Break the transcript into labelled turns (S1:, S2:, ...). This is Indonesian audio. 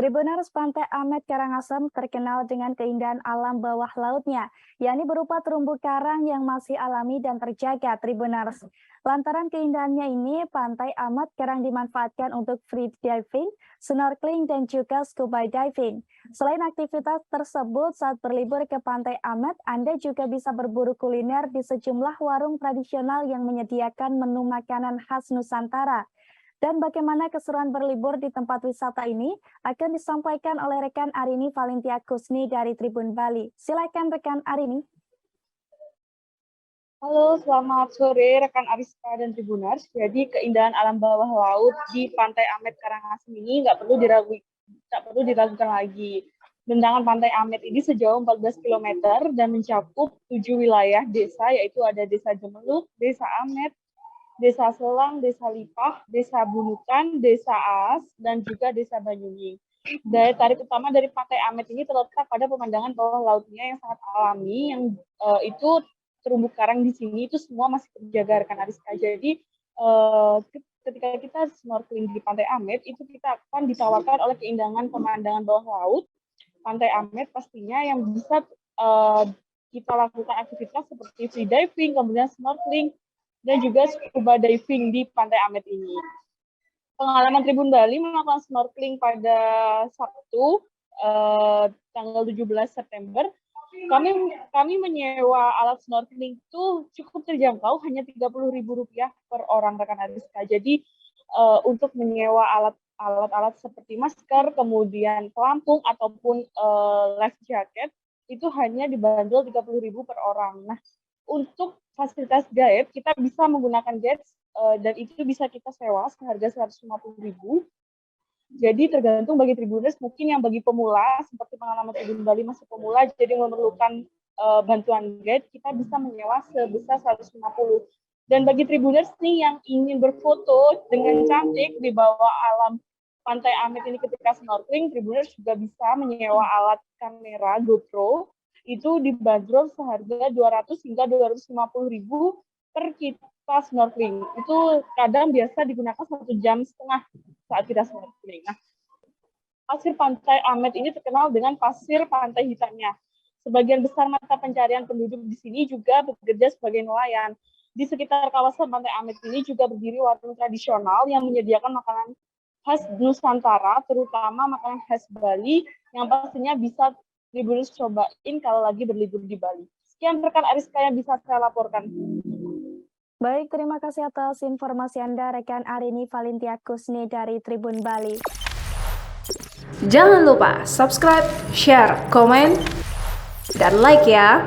S1: Tribuners Pantai Amet Karangasem terkenal dengan keindahan alam bawah lautnya, yakni berupa terumbu karang yang masih alami dan terjaga Tribuners. Lantaran keindahannya ini, Pantai Amet Karang dimanfaatkan untuk free diving, snorkeling, dan juga scuba diving. Selain aktivitas tersebut, saat berlibur ke Pantai Amet, Anda juga bisa berburu kuliner di sejumlah warung tradisional yang menyediakan menu makanan khas Nusantara. Dan bagaimana keseruan berlibur di tempat wisata ini akan disampaikan oleh rekan Arini Valentia Kusni dari Tribun Bali. Silakan rekan Arini.
S2: Halo, selamat sore rekan Ariska dan Tribuners. Jadi keindahan alam bawah laut di Pantai Amet Karangasem ini nggak perlu diragukan lagi. Bentangan Pantai Amet ini sejauh 14 km dan mencakup 7 wilayah desa, yaitu ada Desa Jemeluk, Desa Amet, Desa Selang, Desa Lipah, Desa Bunukan, Desa Aas, dan juga Desa Banyunying. Daya tarik utama dari Pantai Amet ini terletak pada pemandangan bawah lautnya yang sangat alami, yang itu terumbu karang di sini itu semua masih terjaga rekan Ariska. Jadi ketika kita snorkeling di Pantai Amet, itu kita akan ditawarkan oleh keindahan pemandangan bawah laut Pantai Amet pastinya yang bisa kita lakukan aktivitas seperti free diving, kemudian snorkeling, dan juga scuba diving di Pantai Amet ini. Pengalaman Tribun Bali melakukan snorkeling pada Sabtu tanggal 17 September. Kami menyewa alat snorkeling itu cukup terjangkau, hanya Rp30.000 per orang rekan Ariska. Jadi untuk menyewa alat-alat seperti masker, kemudian pelampung ataupun life jacket itu hanya dibanderol Rp30.000 per orang. Nah, untuk fasilitas guide, kita bisa menggunakan guide dan itu bisa kita sewa seharga Rp150.000. Jadi tergantung bagi Tribuners, mungkin yang bagi pemula, seperti pengalaman Tribun Bali masih pemula, jadi memerlukan bantuan guide, kita bisa menyewa sebesar 150. Dan bagi Tribuners nih yang ingin berfoto dengan cantik di bawah alam Pantai Amet ini ketika snorkeling, Tribuners juga bisa menyewa alat kamera GoPro, itu dibanderol seharga 200 hingga 250.000 per kita snorkeling. Itu kadang biasa digunakan 1,5 jam saat kita snorkeling. Nah, pasir Pantai Amet ini terkenal dengan pasir pantai hitamnya. Sebagian besar mata pencarian penduduk di sini juga bekerja sebagai nelayan. Di sekitar kawasan Pantai Amet ini juga berdiri warung tradisional yang menyediakan makanan khas Nusantara, terutama makanan khas Bali, yang pastinya bisa Tribuners cobain kalau lagi berlibur di Bali. Sekian rekan Ariska yang bisa saya laporkan.
S1: Baik, terima kasih atas informasi Anda, rekan Arini Valentia Kusni dari Tribun Bali.
S3: Jangan lupa subscribe, share, komen, dan like ya!